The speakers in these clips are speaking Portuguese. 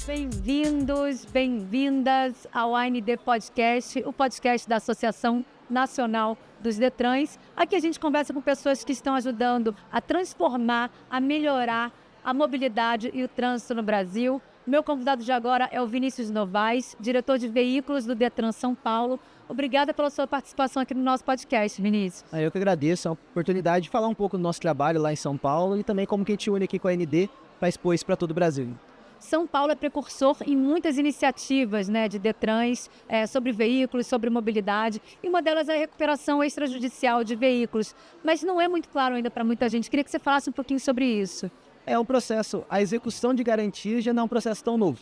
Bem-vindos, bem-vindas ao AND Podcast, o podcast da Associação Nacional dos Detrans. Aqui a gente conversa com pessoas que estão ajudando a transformar, a melhorar a mobilidade e o trânsito no Brasil. Meu convidado de agora é o Vinícius Novaes, diretor de veículos do Detran São Paulo. Obrigada pela sua participação aqui no nosso podcast, Vinícius. Eu que agradeço a oportunidade de falar um pouco do nosso trabalho lá em São Paulo e também como que a gente une aqui com a AND para expor isso para todo o Brasil. São Paulo é precursor em muitas iniciativas, de Detrans, sobre veículos, sobre mobilidade, e uma delas é a recuperação extrajudicial de veículos. Mas não é muito claro ainda para muita gente. Queria que você falasse um pouquinho sobre isso. É um processo, a execução de garantia já não é um processo tão novo.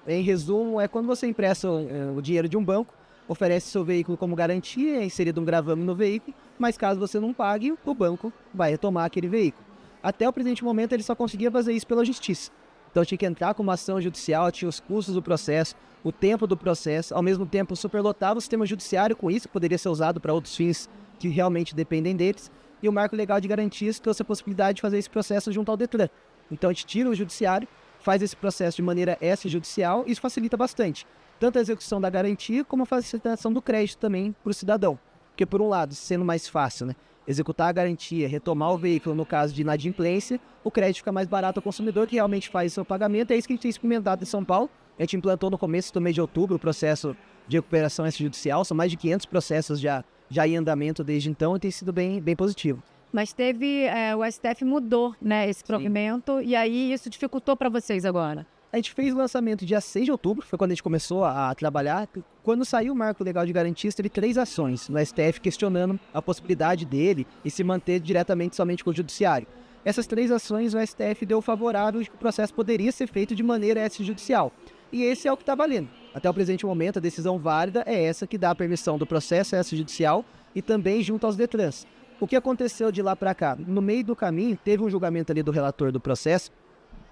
Em resumo, é quando você empresta o dinheiro de um banco, oferece seu veículo como garantia, é inserido um gravame no veículo, mas caso você não pague, o banco vai retomar aquele veículo. Até o presente momento ele só conseguia fazer isso pela justiça. Então tinha que entrar com uma ação judicial, tinha os custos do processo, o tempo do processo, ao mesmo tempo superlotava o sistema judiciário com isso, que poderia ser usado para outros fins que realmente dependem deles, e o marco legal de garantias trouxe a possibilidade de fazer esse processo junto ao Detran. Então a gente tira o judiciário, faz esse processo de maneira extrajudicial, e isso facilita bastante, tanto a execução da garantia como a facilitação do crédito também para o cidadão. Porque por um lado, sendo mais fácil, executar a garantia, retomar o veículo no caso de inadimplência, o crédito fica mais barato ao consumidor que realmente faz o seu pagamento. É isso que a gente tem experimentado em São Paulo. A gente implantou no começo do mês de outubro o processo de recuperação extrajudicial, são mais de 500 processos já em andamento desde então e tem sido bem positivo. Mas o STF mudou, esse provimento. Sim. E aí isso dificultou para vocês agora? A gente fez o lançamento dia 6 de outubro, foi quando a gente começou a trabalhar. Quando saiu o marco legal de garantias, teve 3 ações no STF questionando a possibilidade dele e se manter diretamente somente com o judiciário. Essas 3 ações, o STF deu favorável de que o processo poderia ser feito de maneira extrajudicial. E esse é o que está valendo. Até o presente momento, a decisão válida é essa que dá a permissão do processo extrajudicial e também junto aos Detrans. O que aconteceu de lá para cá? No meio do caminho, teve um julgamento ali do relator do processo,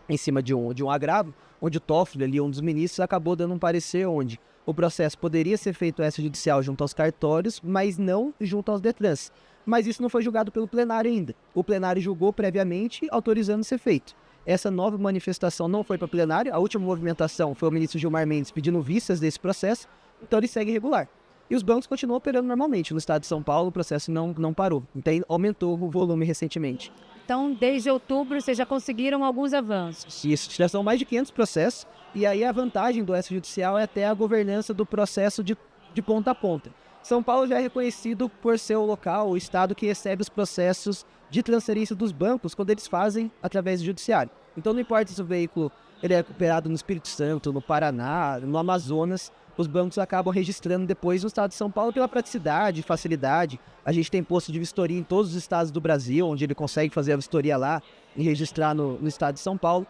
em cima de um agravo, onde o Toffoli, ali, um dos ministros, acabou dando um parecer onde o processo poderia ser feito extrajudicial junto aos cartórios, mas não junto aos Detrans. Mas isso não foi julgado pelo plenário ainda. O plenário julgou previamente, autorizando ser feito. Essa nova manifestação não foi para o plenário, a última movimentação foi o ministro Gilmar Mendes pedindo vistas desse processo, então ele segue regular. E os bancos continuam operando normalmente. No estado de São Paulo, o processo não parou. Então aumentou o volume recentemente. Então, desde outubro, vocês já conseguiram alguns avanços. Isso, já são mais de 500 processos, e aí a vantagem do extrajudicial é até a governança do processo de ponta a ponta. São Paulo já é reconhecido por ser o local, o estado que recebe os processos de transferência dos bancos quando eles fazem através do judiciário. Então não importa se o veículo ele é recuperado no Espírito Santo, no Paraná, no Amazonas, os bancos acabam registrando depois no estado de São Paulo pela praticidade, facilidade. A gente tem posto de vistoria em todos os estados do Brasil, onde ele consegue fazer a vistoria lá e registrar no estado de São Paulo.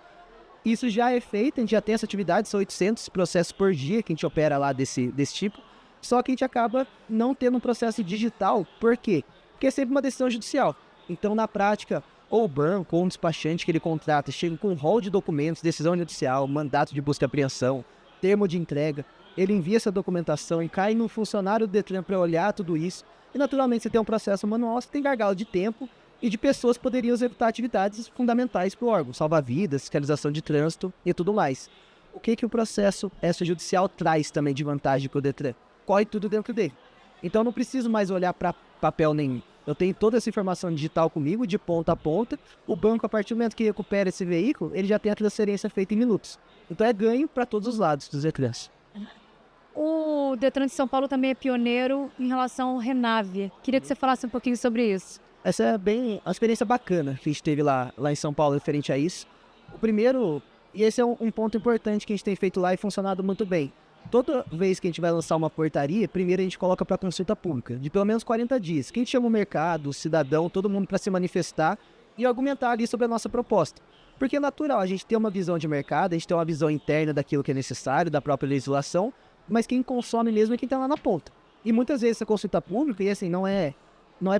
Isso já é feito, a gente já tem essa atividade, são 800 processos por dia que a gente opera lá desse tipo. Só que a gente acaba não tendo um processo digital. Por quê? Porque é sempre uma decisão judicial. Então, na prática, ou o banco ou um despachante que ele contrata chega com um rol de documentos, decisão judicial, mandato de busca e apreensão, termo de entrega. Ele envia essa documentação e cai no funcionário do Detran para olhar tudo isso. E, naturalmente, você tem um processo manual, você tem gargalo de tempo e de pessoas que poderiam executar atividades fundamentais para o órgão, salva-vidas, fiscalização de trânsito e tudo mais. O que o processo extrajudicial traz também de vantagem para o Detran? Corre tudo dentro dele. Então, eu não preciso mais olhar para papel nenhum. Eu tenho toda essa informação digital comigo, de ponta a ponta. O banco, a partir do momento que recupera esse veículo, ele já tem a transferência feita em minutos. Então, é ganho para todos os lados dos Detrans. O Detran de São Paulo também é pioneiro em relação ao Renave. Queria que você falasse um pouquinho sobre isso. Essa é bem uma experiência bacana que a gente teve lá em São Paulo referente a isso. O primeiro, e esse é um ponto importante que a gente tem feito lá e funcionado muito bem. Toda vez que a gente vai lançar uma portaria, primeiro a gente coloca para consulta pública, de pelo menos 40 dias. Que a gente chama o mercado, o cidadão, todo mundo para se manifestar e argumentar ali sobre a nossa proposta. Porque é natural, a gente tem uma visão de mercado, a gente tem uma visão interna daquilo que é necessário, da própria legislação, mas quem consome mesmo é quem está lá na ponta. E muitas vezes essa consulta pública, e assim, não é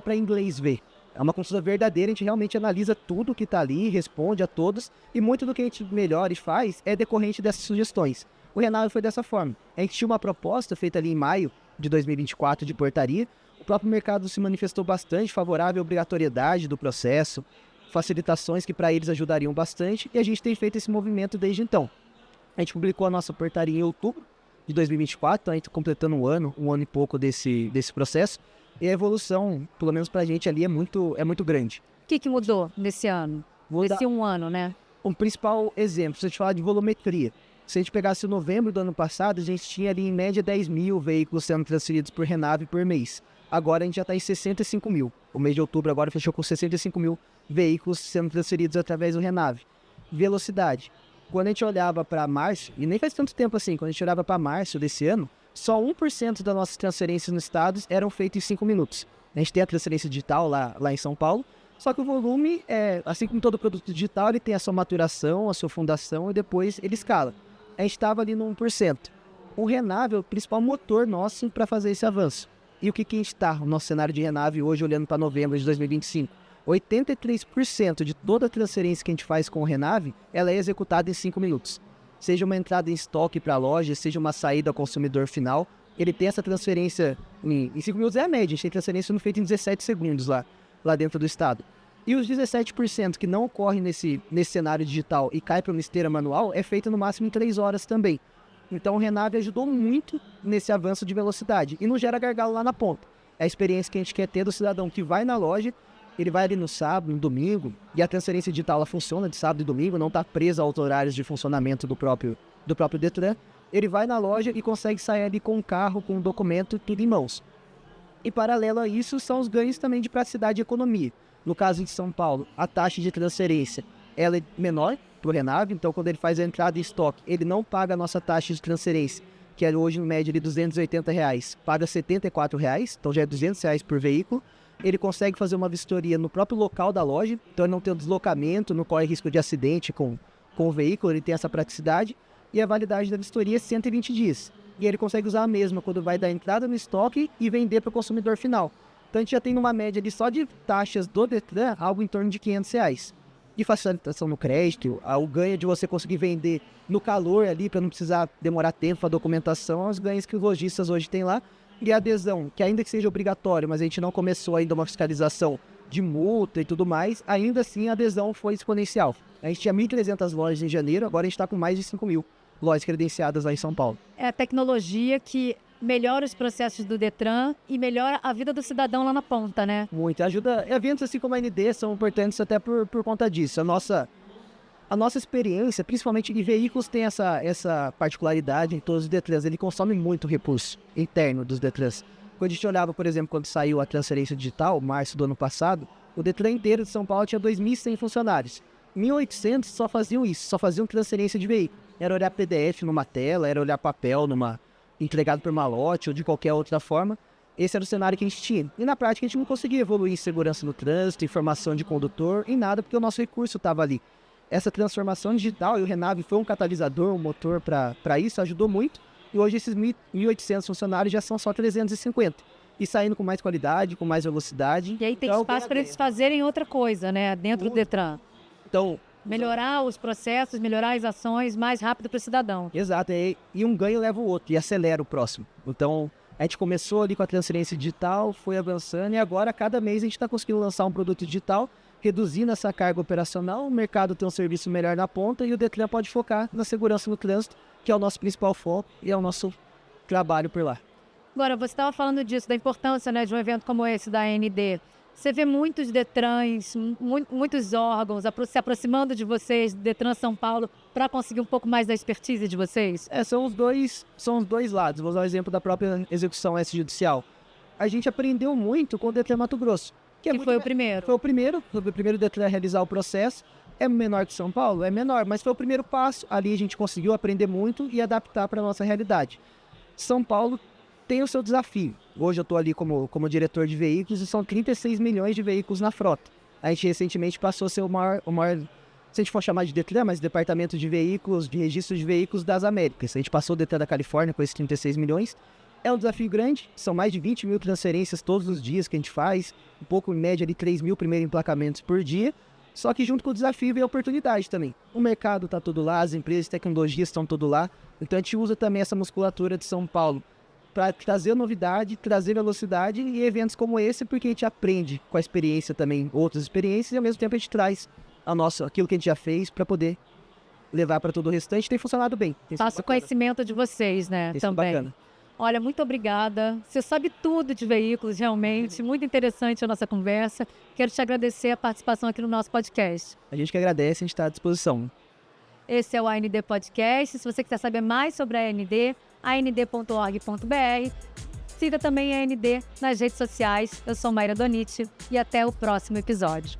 para inglês ver. É uma consulta verdadeira, a gente realmente analisa tudo que está ali, responde a todos, e muito do que a gente melhora e faz é decorrente dessas sugestões. O Renave foi dessa forma. A gente tinha uma proposta feita ali em maio de 2024 de portaria. O próprio mercado se manifestou bastante favorável à obrigatoriedade do processo, facilitações que para eles ajudariam bastante, e a gente tem feito esse movimento desde então. A gente publicou a nossa portaria em outubro de 2024, então a gente está completando um ano e pouco desse processo. E a evolução, pelo menos para a gente ali, é muito grande. O que mudou nesse ano? Nesse um ano, né? Um principal exemplo, se a gente falar de volumetria. Se a gente pegasse o novembro do ano passado, a gente tinha ali em média 10 mil veículos sendo transferidos por Renave por mês. Agora a gente já está em 65 mil. O mês de outubro agora fechou com 65 mil veículos sendo transferidos através do Renave. Velocidade. Quando a gente olhava para março, e nem faz tanto tempo assim, quando a gente olhava para março desse ano, só 1% das nossas transferências nos estados eram feitas em 5 minutos. A gente tem a transferência digital lá em São Paulo, só que o volume, assim como todo produto digital, ele tem a sua maturação, a sua fundação e depois ele escala. A gente estava ali no 1%. O Renave é o principal motor nosso para fazer esse avanço. E o que a gente está no nosso cenário de Renave hoje, olhando para novembro de 2025? 83% de toda a transferência que a gente faz com o Renave, ela é executada em 5 minutos. Seja uma entrada em estoque para a loja, seja uma saída ao consumidor final, ele tem essa transferência em 5 minutos, é a média. A gente tem transferência feita em 17 segundos lá dentro do estado. E os 17% que não ocorrem nesse cenário digital e cai para uma esteira manual, é feita no máximo em 3 horas também. Então o Renave ajudou muito nesse avanço de velocidade e não gera gargalo lá na ponta. É a experiência que a gente quer ter do cidadão que vai na loja, ele vai ali no sábado, no domingo, e a transferência digital ela funciona de sábado e domingo, não está presa aos horários de funcionamento do próprio Detran. Ele vai na loja e consegue sair ali com o carro, com o documento, tudo em mãos. E paralelo a isso são os ganhos também de praticidade e economia. No caso de São Paulo, a taxa de transferência ela é menor para o Renave, então quando ele faz a entrada em estoque, ele não paga a nossa taxa de transferência, que é hoje em média de R$ 280, paga R$ 74, então já é R$ 200 por veículo. Ele consegue fazer uma vistoria no próprio local da loja, então ele não tem o deslocamento, não corre risco de acidente com o veículo, ele tem essa praticidade. E a validade da vistoria é 120 dias. E ele consegue usar a mesma quando vai dar entrada no estoque e vender para o consumidor final. Então a gente já tem uma média ali só de taxas do Detran, algo em torno de R$ 500. De facilitação no crédito, o ganho de você conseguir vender no calor ali, para não precisar demorar tempo a documentação, os ganhos que os lojistas hoje têm lá. E a adesão, que ainda que seja obrigatório, mas a gente não começou ainda uma fiscalização de multa e tudo mais, ainda assim a adesão foi exponencial. A gente tinha 1.300 lojas em janeiro, agora a gente está com mais de 5.000 lojas credenciadas lá em São Paulo. É a tecnologia que melhora os processos do Detran e melhora a vida do cidadão lá na ponta, né? Muito, ajuda. Eventos assim como a ND são importantes até por conta disso. A nossa experiência, principalmente em veículos, tem essa particularidade em todos os Detrans. Ele consome muito recurso interno dos Detrans. Quando a gente olhava, por exemplo, quando saiu a transferência digital, março do ano passado, o Detran inteiro de São Paulo tinha 2.100 funcionários. 1.800 só faziam isso, só faziam transferência de veículo. Era olhar PDF numa tela, era olhar papel entregado por malote ou de qualquer outra forma. Esse era o cenário que a gente tinha. E na prática a gente não conseguia evoluir em segurança no trânsito, informação de condutor, em nada, porque o nosso recurso estava ali. Essa transformação digital, e o Renave foi um catalisador, um motor para isso, ajudou muito. E hoje esses 1.800 funcionários já são só 350. E saindo com mais qualidade, com mais velocidade. E aí tem espaço para eles fazerem outra coisa, né? Dentro do Detran. Então, melhorar os processos, melhorar as ações mais rápido para o cidadão. Exato, e um ganho leva o outro, e acelera o próximo. Então, a gente começou ali com a transferência digital, foi avançando, e agora, cada mês, a gente está conseguindo lançar um produto digital, reduzindo essa carga operacional, o mercado tem um serviço melhor na ponta, e o Detran pode focar na segurança no trânsito, que é o nosso principal foco, e é o nosso trabalho por lá. Agora, você estava falando disso, da importância, né, de um evento como esse da AND. Você vê muitos Detrans, muitos órgãos se aproximando de vocês, Detran São Paulo, para conseguir um pouco mais da expertise de vocês? São os dois lados. Vou usar o exemplo da própria execução extrajudicial. A gente aprendeu muito com o Detran Mato Grosso. Que foi o primeiro. Foi o primeiro Detran a realizar o processo. É menor que São Paulo? É menor, mas foi o primeiro passo. Ali a gente conseguiu aprender muito e adaptar para a nossa realidade. São Paulo tem o seu desafio. Hoje eu estou ali como diretor de veículos e são 36 milhões de veículos na frota. A gente recentemente passou a ser o maior, se a gente for chamar de Detran, mas departamento de veículos, de registro de veículos das Américas. A gente passou o Detran da Califórnia com esses 36 milhões. É um desafio grande, são mais de 20 mil transferências todos os dias que a gente faz, um pouco em média de 3 mil primeiros emplacamentos por dia. Só que junto com o desafio vem a oportunidade também. O mercado está todo lá, as empresas de tecnologia estão todo lá. Então a gente usa também essa musculatura de São Paulo para trazer novidade, trazer velocidade e eventos como esse, porque a gente aprende com a experiência também, outras experiências, e ao mesmo tempo a gente traz aquilo que a gente já fez para poder levar para todo o restante, tem funcionado bem. Faço conhecimento de vocês, né? Tem sido Também. bacana. Olha, muito obrigada. Você sabe tudo de veículos, realmente. Muito interessante a nossa conversa. Quero te agradecer a participação aqui no nosso podcast. A gente que agradece, a gente está à disposição. Esse é o AND Podcast. Se você quiser saber mais sobre a AND, and.org.br. Siga também a AND nas redes sociais. Eu sou Mayra Doniti e até o próximo episódio.